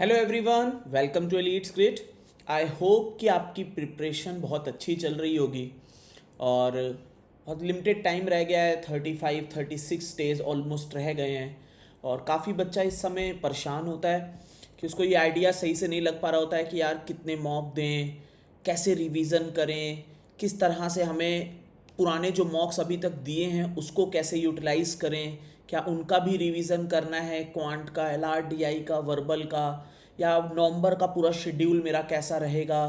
Hello everyone, welcome to elites great. I hope कि आपकी preparation बहुत अच्छी चल रही होगी और बहुत लिमिटेड टाइम रह गया है। 35-36 डेज ऑलमोस्ट रह गए हैं और काफ़ी बच्चा इस समय परेशान होता है कि उसको ये आइडिया सही से नहीं लग पा रहा होता है कि यार कितने मॉक दें, कैसे रिवीजन करें, किस तरह से हमें पुराने जो मॉक्स अभी तक दिए हैं उसको कैसे यूटिलाइज करें, क्या उनका भी रिवीजन करना है, क्वांट का, LRDI का, वर्बल का, या नवंबर का पूरा शेड्यूल मेरा कैसा रहेगा,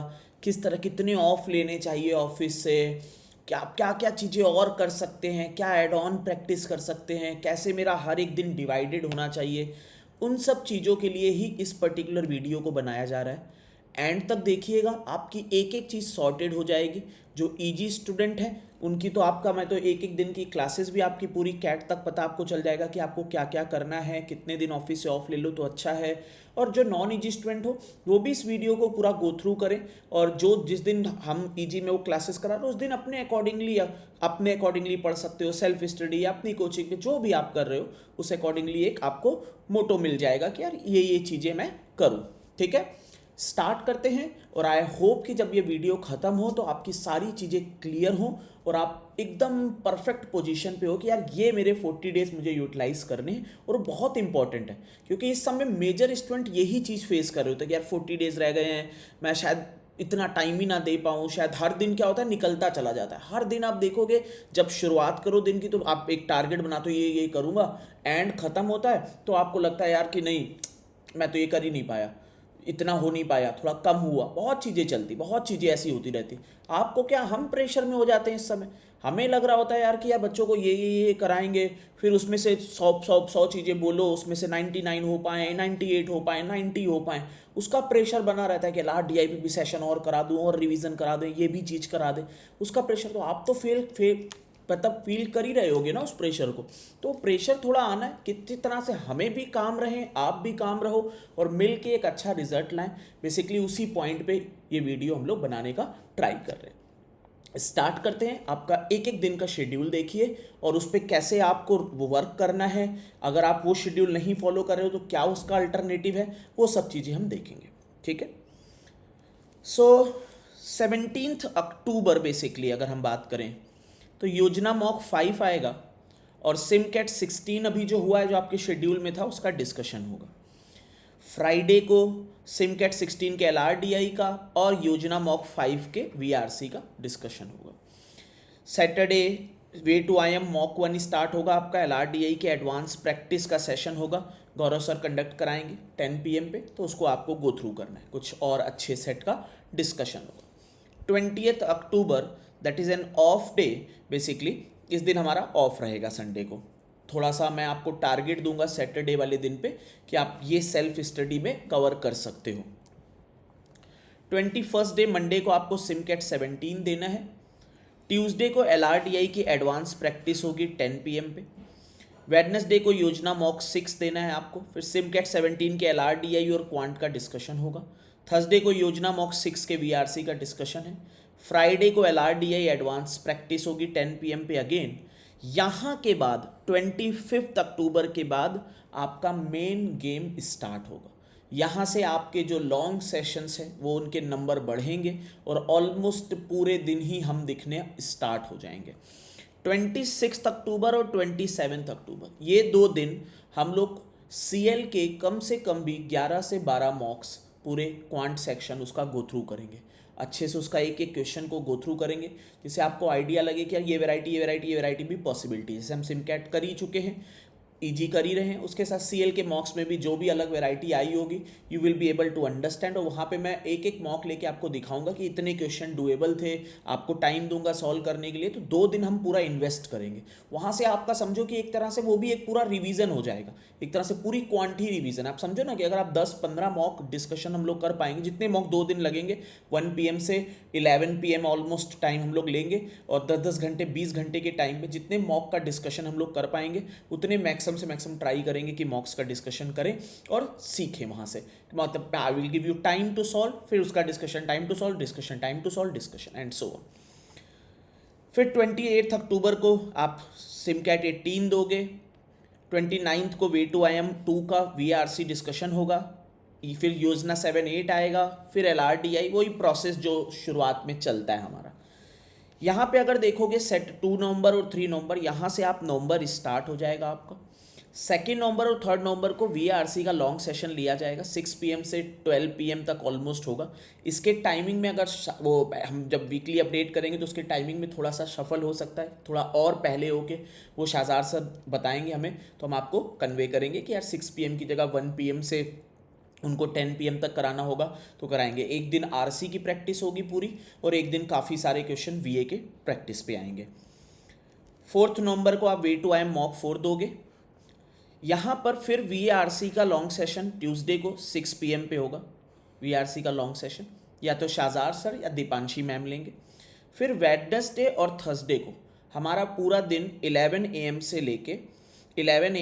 किस तरह कितने ऑफ लेने चाहिए ऑफिस से, क्या क्या क्या चीज़ें और कर सकते हैं, क्या एड ऑन प्रैक्टिस कर सकते हैं, कैसे मेरा हर एक दिन डिवाइडेड होना चाहिए। उन सब चीज़ों के लिए ही इस पर्टिकुलर वीडियो को बनाया जा रहा है। एंड तक देखिएगा, आपकी एक एक चीज़ सॉर्टेड हो जाएगी। जो ईजी स्टूडेंट हैं उनकी तो आपका मैं तो एक एक दिन की क्लासेस भी आपकी पूरी कैट तक पता आपको चल जाएगा कि आपको क्या क्या करना है, कितने दिन ऑफिस से ऑफ ले लो तो अच्छा है। और जो नॉन ईजी स्टूडेंट हो वो भी इस वीडियो को पूरा गो थ्रू करें और जो जिस दिन हम ईजी में वो क्लासेस करा रहे हो उस दिन अपने अकॉर्डिंगली पढ़ सकते हो। सेल्फ स्टडी या अपनी कोचिंग में जो भी आप कर रहे हो उस अकॉर्डिंगली एक आपको मोटो मिल जाएगा कि यार ये चीज़ें मैं करूँ। ठीक है, स्टार्ट करते हैं। और आई होप कि जब ये वीडियो ख़त्म हो तो आपकी सारी चीज़ें क्लियर हो और आप एकदम परफेक्ट पोजीशन पे हो कि यार ये मेरे 40 डेज मुझे यूटिलाइज करने हैं। और वो बहुत इंपॉर्टेंट है क्योंकि इस समय मेजर स्टूडेंट यही चीज़ फेस कर रहे होते हैं कि यार 40 डेज रह गए हैं, मैं शायद इतना टाइम ही ना दे पाऊँ। शायद हर दिन क्या होता है, निकलता चला जाता है। हर दिन आप देखोगे जब शुरुआत करो दिन की तो आप एक टारगेट बनाते हो, ये करूँगा, एंड ख़त्म होता है तो आपको लगता है यार कि नहीं, मैं तो ये कर ही नहीं पाया, इतना हो नहीं पाया, थोड़ा कम हुआ। बहुत चीज़ें चलती, बहुत चीज़ें ऐसी होती रहती। आपको क्या, हम प्रेशर में हो जाते हैं इस समय। हमें लग रहा होता है यार कि यार बच्चों को ये कराएंगे, फिर उसमें से 100 चीज़ें बोलो, उसमें से 99 हो पाएँ, 98 हो पाएँ, 90 हो पाएँ। उसका प्रेशर बना रहता है कि LRDI पे भी सेशन और करा दूँ और रिवीजन करा दें, ये भी चीज़ करा दें। उसका प्रेशर तो आप तो फेल फेल मतलब फील कर ही रहे होगे ना उस प्रेशर को। तो प्रेशर थोड़ा आना है, कितनी तरह से हमें भी काम रहे, आप भी काम रहो और मिल के एक अच्छा रिजल्ट लाएं। बेसिकली उसी पॉइंट पे ये वीडियो हम लोग बनाने का ट्राई कर रहे हैं। स्टार्ट करते हैं। आपका एक एक दिन का शेड्यूल देखिए और उस पर कैसे आपको वो वर्क करना है। अगर आप वो शेड्यूल नहीं फॉलो कर रहे हो तो क्या उसका अल्टरनेटिव है, वो सब चीज़ें हम देखेंगे। ठीक है, सो 17 अक्टूबर बेसिकली अगर हम बात करें तो योजना मॉक 5 आएगा और सिमकेट 16 अभी जो हुआ है, जो आपके शेड्यूल में था, उसका डिस्कशन होगा। फ्राइडे को सिमकेट 16 के LRDI का और योजना मॉक 5 के VRC का डिस्कशन होगा। Saturday way to IM mock 1 start होगा आपका, LRDI के एडवांस प्रैक्टिस का सेशन होगा, गौरव सर कंडक्ट कराएंगे 10 PM पे, तो उसको आपको गो थ्रू करना है, कुछ और अच्छे सेट का डिस्कशन होगा। 20 October that is an of day, basically इस दिन हमारा ऑफ रहेगा संडे को। थोड़ा सा मैं आपको टारगेट दूंगा सैटरडे वाले दिन पे कि आप ये सेल्फ स्टडी में कवर कर सकते हो। 21 डे मंडे को आपको सिमकेट 17 देना है। ट्यूसडे को LRDI की एडवांस प्रैक्टिस होगी 10 PM पे। वेडनेसडे को योजना मॉक 6 देना है आपको, फिर सिमकेट 17 के LRDI और क्वांट का डिस्कशन होगा। थर्सडे को योजना मॉक 6 के VRC का डिस्कशन है। फ्राइडे को LRDI एडवांस प्रैक्टिस होगी 10 PM पे अगेन। यहाँ के बाद 25 अक्टूबर के बाद आपका मेन गेम स्टार्ट होगा। यहाँ से आपके जो लॉन्ग सेशंस हैं वो उनके नंबर बढ़ेंगे और ऑलमोस्ट पूरे दिन ही हम दिखने स्टार्ट हो जाएंगे। 26 अक्टूबर और 27 अक्टूबर ये 2 दिन हम लोग CL के कम से कम भी 11 से 12 मॉक्स पूरे क्वांट सेक्शन उसका गो थ्रू करेंगे। अच्छे से उसका एक एक क्वेश्चन को गो थ्रू करेंगे जिससे आपको आइडिया लगे कि यार ये वैरायटी भी पॉसिबिलिटी है। जैसे हम सिमकैट कर ही चुके हैं, ईजी कर ही रहे हैं, उसके साथ CL के मॉक्स में भी जो भी अलग वैरायटी आई होगी you will be able to understand. और वहाँ पे मैं एक एक मॉक लेके आपको दिखाऊंगा कि इतने क्वेश्चन डुएबल थे, आपको टाइम दूंगा सॉल्व करने के लिए। तो 2 दिन हम पूरा इन्वेस्ट करेंगे। वहाँ से आपका समझो कि एक तरह से वो भी एक पूरा रिवीजन हो जाएगा, एक तरह से पूरी क्वांटी रिवीजन। आप समझो ना कि अगर आप 10-15 मॉक डिस्कशन हम लोग कर पाएंगे, जितने मॉक 2 दिन लगेंगे, 1 PM से 11 PM ऑलमोस्ट टाइम हम लोग लेंगे और 10-10 घंटे 20 घंटे के टाइम में जितने मॉक का डिस्कशन हम लोग कर पाएंगे उतने मैक्सिमम से मैक्सिमम ट्राई करेंगे कि मॉक्स का डिस्कशन करें और सीखें वहाँ से। मतलब I will give you time to solve, फिर उसका discussion, time to solve, discussion, time to solve, discussion and so on. फिर 28 अक्टूबर को आप सिमकैट 18 दोगे। 29 को वे टू IM 2 का VRC डिस्कशन होगा। फिर योजना 7-8 आएगा, फिर LRDI, वही प्रोसेस जो शुरुआत में चलता है हमारा। यहाँ पे अगर देखोगे सेट 2 नवंबर और 3 नवंबर, यहाँ से आप नवंबर स्टार्ट हो जाएगा आपका। 2 नवंबर और 3 नवंबर को VARC का लॉन्ग सेशन लिया जाएगा, 6 PM से 12 PM तक ऑलमोस्ट होगा। इसके टाइमिंग में अगर वो हम जब वीकली अपडेट करेंगे तो उसके टाइमिंग में थोड़ा सा शफल हो सकता है, थोड़ा और पहले होके वो शाहजार सर बताएंगे हमें, तो हम आपको कन्वे करेंगे कि यार 6 PM की जगह 1 PM से उनको 10 PM तक कराना होगा तो कराएंगे। एक दिन RC की प्रैक्टिस होगी पूरी, और एक दिन काफ़ी सारे क्वेश्चन VA के प्रैक्टिस पे आएंगे। 4 नवंबर को आप V2IM मॉक 4 दोगे। यहाँ पर फिर VARC का लॉन्ग सेशन ट्यूसडे को 6 PM पे होगा। VARC का लॉन्ग सेशन या तो शाहजार सर या दीपांशी मैम लेंगे। फिर वेडनेसडे और थर्सडे को हमारा पूरा दिन 11 AM से लेके 11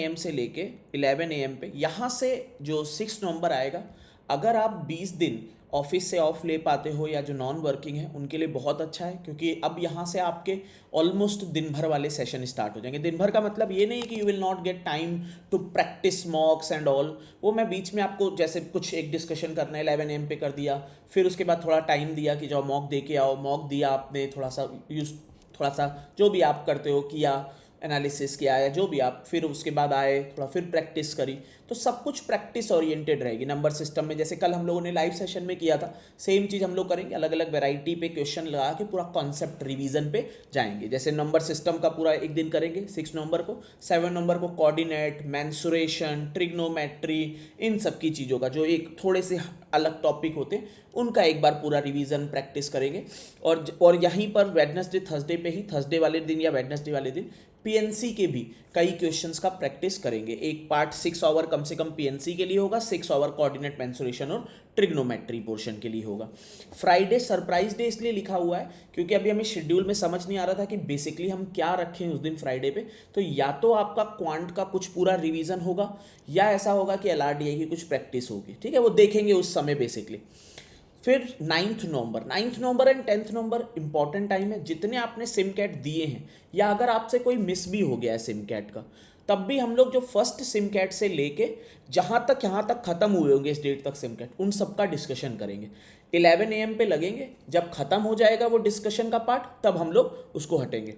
AM पे, यहाँ से जो 6 नवंबर आएगा, अगर आप 20 दिन ऑफिस से ऑफ ले पाते हो या जो नॉन वर्किंग है उनके लिए बहुत अच्छा है, क्योंकि अब यहाँ से आपके ऑलमोस्ट दिन भर वाले सेशन स्टार्ट हो जाएंगे। दिन भर का मतलब ये नहीं कि you will not get time to practice mocks and all, वो मैं बीच में आपको जैसे कुछ एक डिस्कशन करना है 11 AM पे कर दिया, फिर उसके बाद थोड़ा टाइम दिया कि जाओ मॉक दे के आओ, मॉक दिया आपने, थोड़ा सा जो भी आप करते हो किया, एनालिसिस किया या जो भी आप, फिर उसके बाद आए थोड़ा फिर प्रैक्टिस करी, तो सब कुछ प्रैक्टिस ओरिएंटेड रहेगी। नंबर सिस्टम में जैसे कल हम लोगों ने लाइव सेशन में किया था, सेम चीज़ हम लोग करेंगे, अलग अलग वैरायटी पे क्वेश्चन लगा के पूरा कॉन्सेप्ट रिवीजन पे जाएंगे। जैसे नंबर सिस्टम का पूरा एक दिन करेंगे 6 नवंबर को, 7 नवंबर को कोऑर्डिनेट, मेंसुरेशन, ट्रिग्नोमेट्री, इन सब की चीज़ों का जो एक थोड़े से अलग टॉपिक होते हैं उनका एक बार पूरा रिवीजन प्रैक्टिस करेंगे। और यहीं पर वेडनेसडे थर्सडे पे ही, थर्सडे वाले दिन या वेडनेसडे वाले दिन PNC के भी कई क्वेश्चंस का प्रैक्टिस करेंगे। एक पार्ट 6 आवर कम से कम PNC के लिए होगा, 6 आवर कोऑर्डिनेट, मेंसुरेशन और ट्रिग्नोमेट्री पोर्शन के लिए होगा। फ्राइडे सरप्राइज डे इसलिए लिखा हुआ है क्योंकि अभी हमें शेड्यूल में समझ नहीं आ रहा था कि बेसिकली हम क्या रखें उस दिन फ्राइडे पे। तो या तो आपका क्वांट का कुछ पूरा रिवीजन होगा, या ऐसा होगा कि LRDI की कुछ प्रैक्टिस होगी, ठीक है, वो देखेंगे उस समय बेसिकली। फिर 9 नवंबर एंड 10 नवंबर इंपॉर्टेंट टाइम है। जितने आपने सिम कैट दिए हैं, या अगर आपसे कोई मिस भी हो गया है सिम कैट का, तब भी हम लोग जो फर्स्ट सिम कैट से लेके जहाँ तक खत्म हुए होंगे इस डेट तक सिम कैट, उन सब का डिस्कशन करेंगे। 11 AM पे लगेंगे, जब खत्म हो जाएगा वो डिस्कशन का पार्ट तब हम लोग उसको हटेंगे।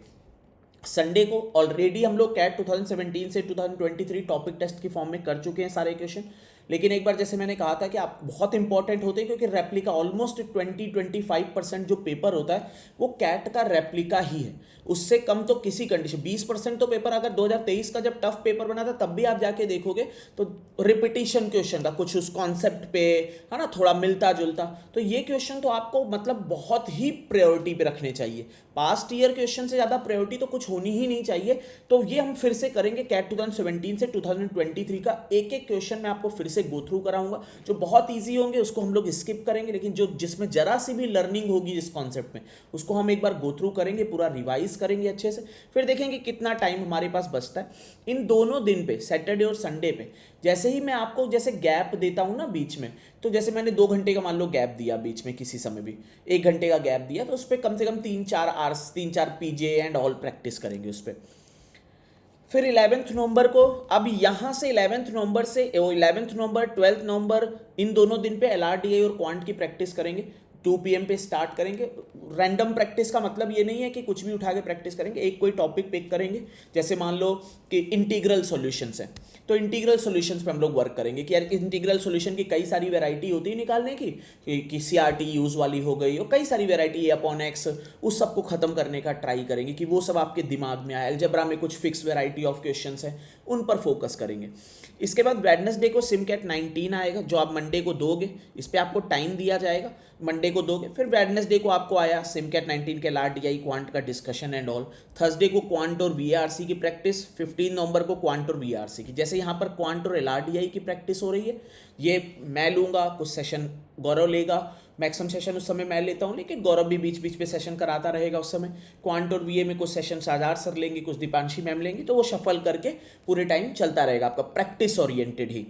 संडे को ऑलरेडी हम लोग कैट 2017 से 2023 टॉपिक टेस्ट की फॉर्म में कर चुके हैं सारे क्वेश्चन, लेकिन एक बार जैसे मैंने कहा था कि आप बहुत इंपॉर्टेंट होते हैं, क्योंकि रेप्लिका ऑलमोस्ट 20-25% जो पेपर होता है वो कैट का रेप्लिका ही है। उससे कम तो किसी कंडीशन, 20% तो पेपर अगर 2023 का जब टफ पेपर बना था तब भी आप जाके देखोगे तो रिपीटिशन क्वेश्चन था कुछ उस कॉन्सेप्ट पे, है ना, थोड़ा मिलता जुलता। तो ये क्वेश्चन तो आपको मतलब बहुत ही प्रायोरिटी पे रखने चाहिए। पास्ट ईयर क्वेश्चन से ज़्यादा प्रायोरिटी तो कुछ होनी ही नहीं चाहिए। तो ये हम फिर से करेंगे कैट 2017 से 2023 का एक एक क्वेश्चन मैं आपको फिर से गो थ्रू कराऊंगा। जो बहुत ईजी होंगे उसको हम लोग स्किप करेंगे, लेकिन जो जिसमें जरा सी भी लर्निंग होगी इस कॉन्सेप्ट में उसको हम एक बार गो थ्रू करेंगे, पूरा रिवाइज करेंगे अच्छे से, फिर देखेंगे कितना टाइम हमारे पास बचता है। इन दोनों दिन पे, सैटरडे और संडे पे, जैसे ही मैं आपको जैसे गैप देता हूँ ना बीच में, तो जैसे मैंने 2 घंटे का मान लो गैप दिया बीच में, किसी समय भी 1 घंटे का गैप दिया, तो उस पर कम से कम 3-4 hours, 3-4 PJ and all practice करेंगे उस पर। फिर 11 नवंबर को, अब यहाँ से 11 नवंबर से 11 नवंबर 12 नवंबर इन दोनों दिन पे LRDI और क्वांट की प्रैक्टिस करेंगे। 2 PM पे स्टार्ट करेंगे। रैंडम प्रैक्टिस का मतलब ये नहीं है कि कुछ भी उठा के प्रैक्टिस करेंगे, एक कोई टॉपिक पिक करेंगे। जैसे मान लो कि इंटीग्रल सॉल्यूशंस है, तो इंटीग्रल सॉल्यूशंस पे हम लोग वर्क करेंगे कि यार इंटीग्रल सॉल्यूशन की कई सारी वैरायटी होती है निकालने की, कि CRT यूज वाली हो गई, और कई सारी वैरायटी A/X, उस सब को खत्म करने का ट्राई करेंगे कि वो सब आपके दिमाग में आए। अलजेब्रा में कुछ फिक्स वैरायटी ऑफ क्वेश्चंस है, उन पर फोकस करेंगे। इसके बाद वेडनेसडे को सिमकैट 19 आएगा, जो आप मंडे को दोगे, इस पर आपको टाइम दिया जाएगा, मंडे को दोगे। फिर वेडनेसडे को आपको आया सिमकैट 19 के LRDI क्वांट का डिस्कशन एंड ऑल। थर्सडे को क्वांट और VARC की प्रैक्टिस। 15 नवंबर को क्वांट और VARC की, जैसे यहाँ पर क्वांट और LRDI की प्रैक्टिस हो रही है, ये मैं लूँगा, कुछ सेशन गौरव लेगा, मैक्सिमम सेशन उस समय मैं लेता हूँ, लेकिन गौरव भी बीच बीच पे सेशन कराता रहेगा उस समय। क्वांट और VA में कुछ सेशन शाहजार सर लेंगे, कुछ दीपांशी मैम लेंगी, तो वो शफल करके पूरे टाइम चलता रहेगा आपका, प्रैक्टिस ओरिएंटेड ही।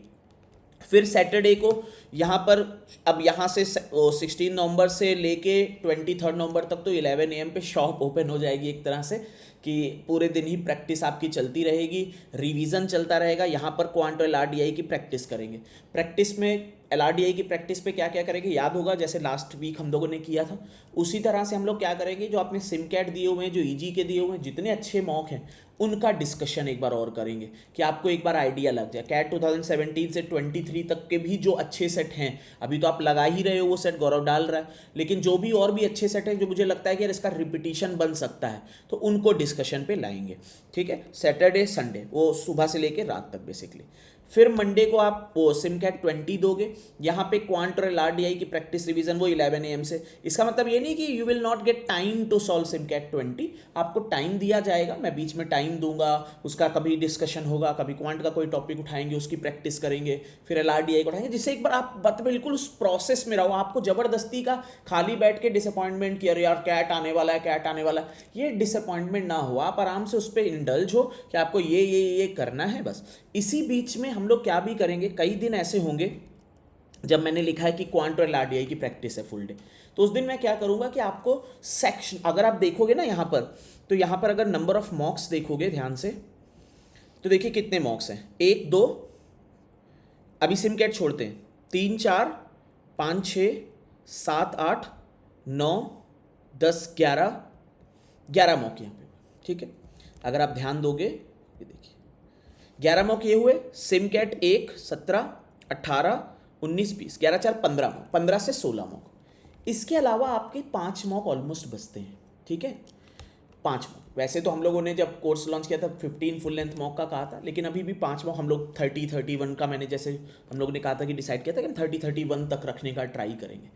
फिर सैटरडे को यहाँ पर, अब यहाँ से 16 नवंबर से लेके 23 नवंबर तक तो 11 AM पे शॉप ओपन हो जाएगी एक तरह से, कि पूरे दिन ही प्रैक्टिस आपकी चलती रहेगी, रिवीजन चलता रहेगा। यहाँ पर क्वांट और LRDI की प्रैक्टिस करेंगे। प्रैक्टिस में LRDI की प्रैक्टिस पे क्या क्या करेंगे याद होगा, जैसे लास्ट वीक हम लोगों ने किया था उसी तरह से हम लोग क्या करेंगे, जो आपने सिमकैट दिए हुए हैं, जो EG के दिए हुए हैं, जितने अच्छे मॉक हैं उनका डिस्कशन एक बार और करेंगे कि आपको एक बार आइडिया लग जाए। कैट 2017 से 23 तक के भी जो अच्छे सेट हैं, अभी तो आप लगा ही रहे हो वो सेट गौरव डाल रहा है, लेकिन जो भी और भी अच्छे सेट हैं जो मुझे लगता है कि यार इसका रिपीटिशन बन सकता है, तो उनको डिस्कशन पे लाएंगे। ठीक है, सैटरडे संडे वो सुबह से लेकर रात तक बेसिकली। फिर मंडे को आप वो सिमकैट 20 दोगे, यहाँ पे क्वांट और LRDI की प्रैक्टिस रिवीजन वो 11 AM से। इसका मतलब ये नहीं कि you will not get time to solve SimCAT 20, आपको टाइम दिया जाएगा, मैं बीच में टाइम दूंगा, उसका कभी डिस्कशन होगा, कभी क्वांट का कोई टॉपिक उठाएंगे उसकी प्रैक्टिस करेंगे, फिर LRDI को उठाएंगे, जिससे एक बार आप बिल्कुल उस प्रोसेस में रहो। आपको जबरदस्ती का खाली बैठ के डिसअपॉइंटमेंट कि अरे यार कैट आने वाला है, कैट आने वाला है, ये डिसअपॉइंटमेंट ना हो। आप आराम से उस पर इंडल्ज हो कि आपको ये करना है बस। इसी बीच में हम लोग क्या भी करेंगे, कई दिन ऐसे होंगे जब मैंने लिखा है कि क्वांट और LRDI की प्रैक्टिस है फुल डे, तो उस दिन मैं क्या करूंगा कि आपको सेक्शन, अगर आप देखोगे ना यहाँ पर, तो यहाँ पर अगर नंबर ऑफ मॉक्स देखोगे ध्यान से, तो देखिए कितने मॉक्स हैं, 1 2, अभी सिमकैट छोड़ते हैं, 3 4 5 6 7 8 9 10 11 मॉक यहाँ पे। ठीक है, अगर आप ध्यान दोगे, ये देखिए 11 मॉक ये हुए। सिमकैट 1 17 18 19 20, 11 4 15 मॉक, 15 से 16 मॉक। इसके अलावा आपके 5 मॉक ऑलमोस्ट बचते हैं। ठीक है, 5 मॉक। वैसे तो हम लोगों ने जब कोर्स लॉन्च किया था 15 फुल लेंथ मॉक का कहा था, लेकिन अभी भी 5 मॉक हम लोग 31 का, मैंने जैसे हम लोगों ने कहा था कि डिसाइड किया था कि 31 तक रखने का ट्राई करेंगे।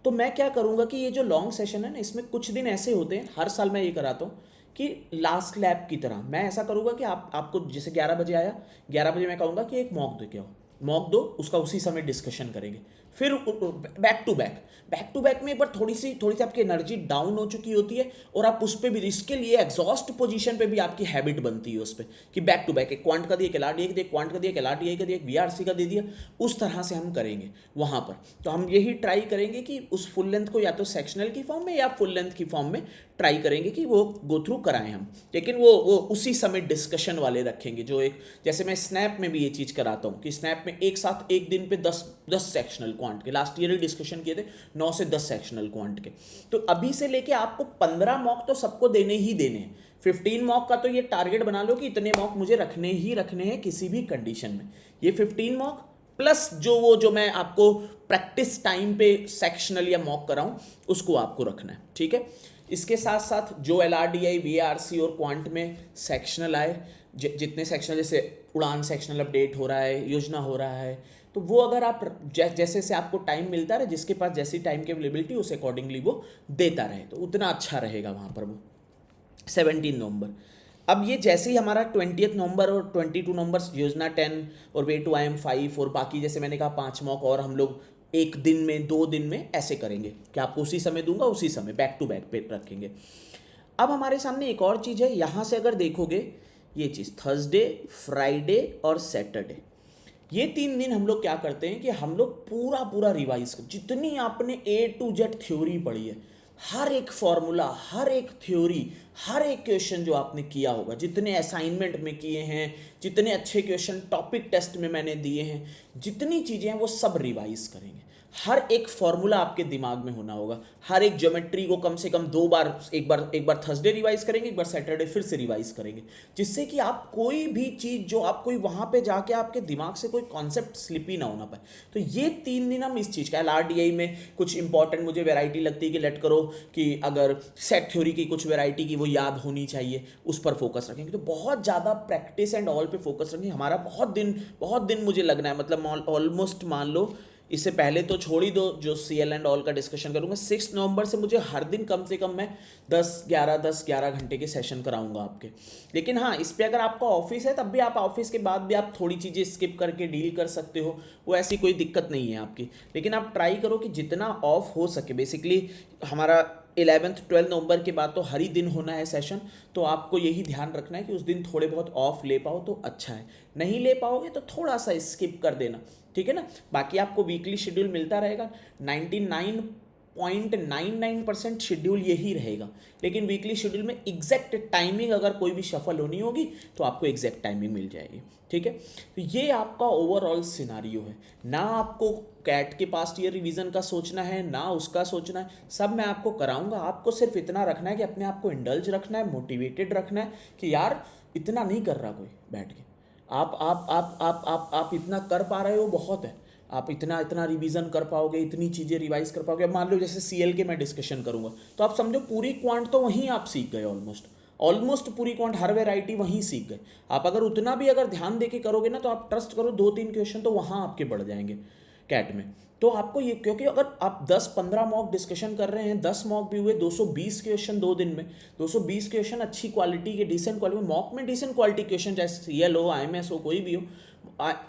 तो मैं क्या करूँगा कि ये जो लॉन्ग सेशन है ना, इसमें कुछ दिन ऐसे होते हैं, हर साल मैं ये कराता हूँ कि लास्ट लैब की तरह मैं ऐसा करूँगा कि आपको जैसे 11 बजे आया, 11 बजे मैं कहूँगा कि एक मॉक दे के आओ, मॉक दो, उसका उसी समय डिस्कशन करेंगे। फिर बैक टू बैक में एक बार थोड़ी सी आपकी एनर्जी डाउन हो चुकी होती है, और आप उस पर भी, इसके लिए एग्जॉस्ट पोजीशन पे भी आपकी हैबिट बनती है उस पर कि बैक टू बैक, एक क्वांट का दिया, एक LRDI का दिया, क्वांट का दिया, एक LRDI का दिया, एक VRC का दे दिया, उस तरह से हम करेंगे वहाँ पर। तो हम यही ट्राई करेंगे कि उस फुल लेंथ को या तो सेक्शनल की फॉर्म में या फुल लेंथ की फॉर्म में ट्राई करेंगे कि वो गो थ्रू कराएं हम, लेकिन वो उसी समय डिस्कशन वाले रखेंगे। जो एक, जैसे मैं स्नैप में भी ये चीज़ कराता हूँ कि स्नैप में एक साथ एक दिन पे 10 सेक्शनल क्वांट के, लास्ट ईयर ही डिस्कशन किए थे 9 से 10 सेक्शनल क्वांट के। तो अभी से लेके आपको 15 मॉक तो सबको देने ही देने हैं। 15 मॉक का तो ये टारगेट बना लो कि इतने मॉक मुझे रखने ही रखने हैं किसी भी कंडीशन में। ये 15 मॉक प्लस जो मैं आपको प्रैक्टिस टाइम पे सेक्शनल या मॉक कराऊं, उसको आपको रखना है। ठीक है, इसके साथ साथ जो LRDI, VRC और क्वांट में सेक्शनल आए, जितने सेक्शनल, जैसे उड़ान सेक्शनल अपडेट हो रहा है, योजना हो रहा है, तो वो अगर आप जैसे से आपको टाइम मिलता रहे, जिसके पास जैसी टाइम की अवेलेबिलिटी उस अकॉर्डिंगली वो देता रहे, तो उतना अच्छा रहेगा वहाँ पर वो। 17 नवंबर, अब ये जैसे ही हमारा 20 नवंबर और 22 नवंबर योजना 10 और वे टू IIM 5 और बाकी जैसे मैंने कहा 5 मॉक और हम लोग एक दिन में 2 दिन में ऐसे करेंगे कि आपको उसी समय दूंगा, उसी समय बैक टू बैक पे रखेंगे। अब हमारे सामने एक और चीज़ है, यहाँ से अगर देखोगे ये चीज़ थर्सडे, फ्राइडे और सैटरडे, ये 3 दिन हम लोग क्या करते हैं कि हम लोग पूरा रिवाइज कर, जितनी आपने A to Z थ्योरी पढ़ी है, हर एक फॉर्मूला, हर एक थ्योरी, हर एक क्वेश्चन जो आपने किया होगा, जितने असाइनमेंट में किए हैं, जितने अच्छे क्वेश्चन टॉपिक टेस्ट में मैंने दिए हैं, जितनी चीज़ें हैं वो सब रिवाइज करेंगे। हर एक फॉर्मूला आपके दिमाग में होना होगा, हर एक ज्योमेट्री को कम से कम 2 बार, एक बार थर्सडे रिवाइज करेंगे, एक बार सैटरडे फिर से रिवाइज करेंगे, जिससे कि आप कोई भी चीज़ जो आप कोई वहाँ पे जाके आपके दिमाग से कोई कॉन्सेप्ट स्लिप ही ना होना पाए। तो ये 3 दिन हम इस चीज़ का, LRDI में कुछ इंपॉर्टेंट मुझे वेराइटी लगती है कि लेट करो कि अगर सेट थ्योरी की कुछ वेराइटी की वो याद होनी चाहिए, उस पर फोकस रखेंगे। तो बहुत ज़्यादा प्रैक्टिस एंड ऑल पे फोकस रखेंगे। हमारा बहुत दिन मुझे लगना है, मतलब ऑलमोस्ट मान लो, इससे पहले तो छोड़ ही दो, जो CL एंड ऑल का डिस्कशन करूंगा, 6 नवंबर से मुझे हर दिन कम से कम मैं 10-11 घंटे के सेशन कराऊंगा आपके। लेकिन हाँ, इस पे अगर आपका ऑफिस है तब भी आप ऑफिस के बाद भी आप थोड़ी चीज़ें स्किप करके डील कर सकते हो, वो ऐसी कोई दिक्कत नहीं है आपकी। लेकिन आप ट्राई करो कि जितना ऑफ हो सके, बेसिकली हमारा 11-12 नवंबर के बाद तो हर ही दिन होना है सेशन, तो आपको यही ध्यान रखना है कि उस दिन थोड़े बहुत ऑफ ले पाओ तो अच्छा है, नहीं ले पाओगे तो थोड़ा सा स्किप कर देना, ठीक है ना। बाकी आपको वीकली शेड्यूल मिलता रहेगा। 99 0.99% शेड्यूल यही रहेगा, लेकिन वीकली शेड्यूल में एग्जैक्ट टाइमिंग अगर कोई भी शफल होनी होगी तो आपको एग्जैक्ट टाइमिंग मिल जाएगी। ठीक है, तो ये आपका ओवरऑल सिनारियो है। ना आपको कैट के पास्ट ईयर रिवीजन का सोचना है, ना उसका सोचना है, सब मैं आपको कराऊंगा। आपको सिर्फ इतना रखना है कि अपने आप को इंडल्ज रखना है, मोटिवेटेड रखना है कि यार इतना नहीं कर रहा कोई बैठ के, आप इतना कर पा रहे हो बहुत है। आप इतना इतना रिवीजन कर पाओगे, इतनी चीज़ें रिवाइज कर पाओगे। मान लो जैसे सीएल के मैं डिस्कशन करूंगा तो आप समझो पूरी क्वांट तो वहीं आप सीख गए, ऑलमोस्ट पूरी क्वांट, हर वेराइटी वहीं सीख गए। आप अगर उतना भी अगर ध्यान देके करोगे ना तो आप ट्रस्ट करो 2-3 क्वेश्चन तो वहाँ आपके बढ़ जाएंगे कैट में। तो आपको ये, क्योंकि अगर आप 10-15 मॉक डिस्कशन कर रहे हैं, 10 मॉक भी हुए, 220 क्वेश्चन 2 दिन में, 220 क्वेश्चन अच्छी क्वालिटी के, डिसेंट क्वालिटी में, मॉक में डिसेंट क्वालिटी क्वेश्चन, चाहे सीएल हो, आईएमएस हो, कोई भी हो,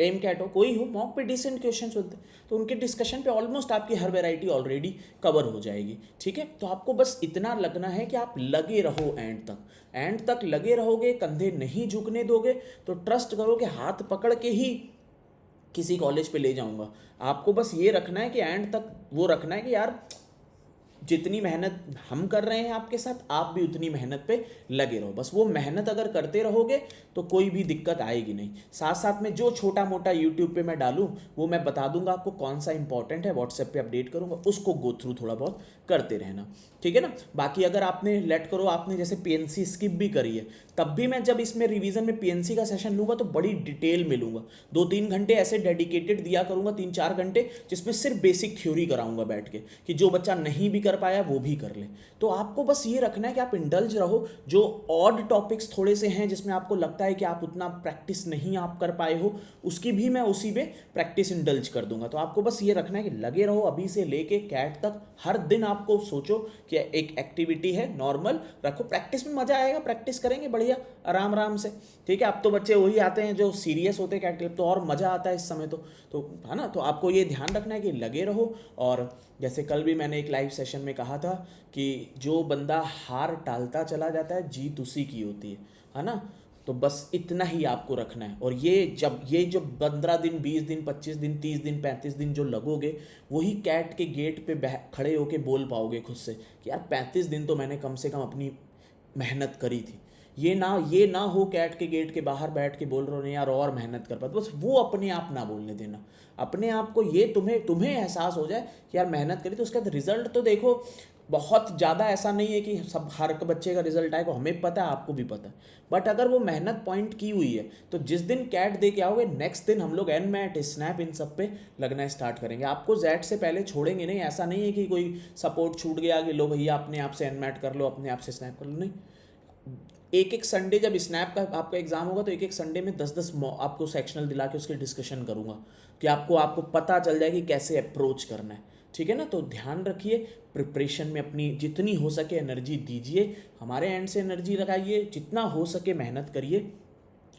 एम कैट हो, कोई हो, मॉक पे डिसेंट क्वेश्चन होते हैं तो उनके डिस्कशन पे ऑलमोस्ट आपकी हर वेराइटी ऑलरेडी कवर हो जाएगी। ठीक है, तो आपको बस इतना लगना है कि आप लगे रहो एंड तक लगे रहोगे, कंधे नहीं झुकने दोगे तो ट्रस्ट करो कि हाथ पकड़ के ही किसी कॉलेज पे ले जाऊंगा। आपको बस ये रखना है कि एंड तक वो रखना है कि यार जितनी मेहनत हम कर रहे हैं आपके साथ, आप भी उतनी मेहनत पे लगे रहो। बस वो मेहनत अगर करते रहोगे तो कोई भी दिक्कत आएगी नहीं। साथ साथ में जो छोटा मोटा यूट्यूब पे मैं डालूं वो मैं बता दूंगा आपको कौन सा इंपॉर्टेंट है, व्हाट्सएप पे अपडेट करूंगा, उसको गो थ्रू थोड़ा बहुत करते रहना। ठीक है ना। बाकी अगर आपने लेट करो, आपने जैसे पीएनसी स्किप भी करी है, तब भी मैं जब इसमें रिवीजन में पीएनसी का सेशन लूंगा तो बड़ी डिटेल में लूंगा। 2-3 घंटे ऐसे डेडिकेटेड दिया करूंगा, 3-4 घंटे, जिसमें सिर्फ बेसिक थ्योरी कराऊंगा बैठ के, कि जो बच्चा नहीं भी कर पाया वो भी कर ले। तो आपको बस ये रखना है कि आप इंडल्ज रहो। जो ऑड टॉपिक्स थोड़े से हैं जिसमें आपको लगता है कि आप उतना प्रैक्टिस नहीं आप कर पाए हो, उसकी भी मैं उसी पे प्रैक्टिस इंडल्ज कर दूंगा। तो आपको बस ये रखना है कि लगे रहो अभी से लेके कैट तक। हर दिन आपको सोचो कि एक एक्टिविटी है, नॉर्मल रखो, प्रैक्टिस में मजा आएगा, प्रैक्टिस करेंगे बढ़िया आराम आराम से। ठीक है, अब तो बच्चे वही आते हैं जो सीरियस होते हैं कैट के, तो और मजा आता है इस समय तो है ना। तो आपको ये ध्यान रखना है कि लगे रहो। और जैसे कल भी मैंने एक लाइव सेशन में कहा था कि जो बंदा हार टालता चला जाता है जीत उसी की होती है ना। तो बस इतना ही आपको रखना है। और ये जो 15 दिन, 20 दिन, 25 दिन, 30 दिन, 35 दिन जो लगोगे, वही कैट के गेट पे खड़े होके बोल पाओगे खुद से कि यार 35 दिन तो मैंने कम से कम अपनी मेहनत करी थी। ये ना हो कैट के गेट के बाहर बैठ के बोल रहे हो यार और मेहनत कर पाते, बस वो अपने आप ना बोलने देना। अपने आप को ये तुम्हें एहसास हो जाए कि यार मेहनत करी, तो उसका रिजल्ट तो देखो बहुत ज़्यादा ऐसा नहीं है कि सब हर बच्चे का रिजल्ट आएगा, हमें पता है, आपको भी पता है। बट अगर वो मेहनत पॉइंट की हुई है तो जिस दिन कैट दे के आओगे, नेक्स्ट दिन हम लोग एनमैट, स्नैप, इन सब पे लगना स्टार्ट करेंगे। आपको जेड से पहले छोड़ेंगे नहीं। ऐसा नहीं है कि कोई सपोर्ट छूट गया कि लो भैया अपने आप से एनमैट कर लो, अपने आप से स्नैप कर लो, नहीं। एक संडे जब स्नैप का आपका एग्जाम होगा तो एक संडे में 10-10 आपको सेक्शनल दिला के उसके डिस्कशन करूंगा कि आपको पता चल जाए कि कैसे अप्रोच करना है। ठीक है ना। तो ध्यान रखिए, प्रिपरेशन में अपनी जितनी हो सके एनर्जी दीजिए, हमारे एंड से एनर्जी लगाइए, जितना हो सके मेहनत करिए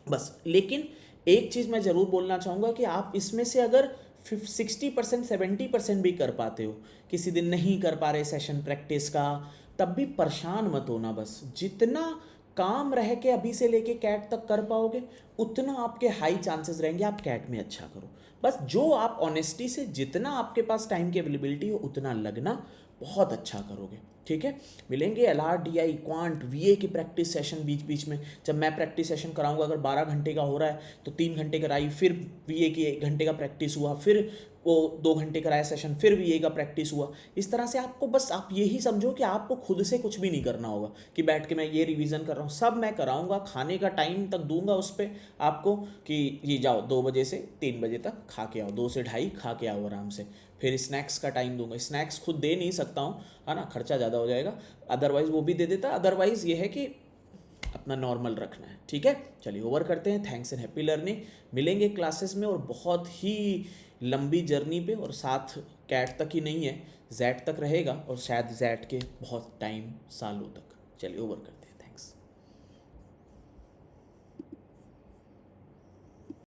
बस। लेकिन एक चीज़ मैं ज़रूर बोलना चाहूँगा कि आप इसमें से अगर 60%, 70% भी कर पाते हो, किसी दिन नहीं कर पा रहे सेशन प्रैक्टिस का, तब भी परेशान मत होना। बस जितना काम रह के अभी से लेके कैट तक कर पाओगे, उतना आपके हाई चांसेस रहेंगे आप कैट में अच्छा करो। बस जो आप ऑनेस्टी से, जितना आपके पास टाइम की अवेलेबिलिटी हो उतना लगना, बहुत अच्छा करोगे। ठीक है, मिलेंगे LRDI, क्वांट, VA की प्रैक्टिस सेशन बीच बीच में। जब मैं प्रैक्टिस सेशन कराऊंगा, अगर 12 घंटे का हो रहा है तो 3 घंटे कराई, फिर VA की 1 घंटे का प्रैक्टिस हुआ, फिर वो 2 घंटे कराया सेशन, फिर VA का प्रैक्टिस हुआ। इस तरह से आपको बस आप यही समझो कि आपको खुद से कुछ भी नहीं करना होगा कि बैठ के मैं ये रिवीजन कर रहा हूँ, सब मैं कराऊंगा। खाने का टाइम तक दूंगा उस पर आपको कि ये जाओ 2 बजे से 3 बजे तक खा के आओ, 2 से 2:30 खा के आओ आराम से। फिर स्नैक्स का टाइम दूंगा। स्नैक्स खुद दे नहीं सकता हूँ, है ना, खर्चा ज़्यादा हो जाएगा, अदरवाइज़ वो भी दे देता। अदरवाइज़ ये है कि अपना नॉर्मल रखना है। ठीक है, चलिए ओवर करते हैं। Thanks and happy learning. मिलेंगे क्लासेस में और बहुत ही लंबी जर्नी पे, और साथ कैट तक ही नहीं है, जेड तक रहेगा, और शायद जेड के बहुत टाइम, सालों तक। चलिए ओवर करते हैं।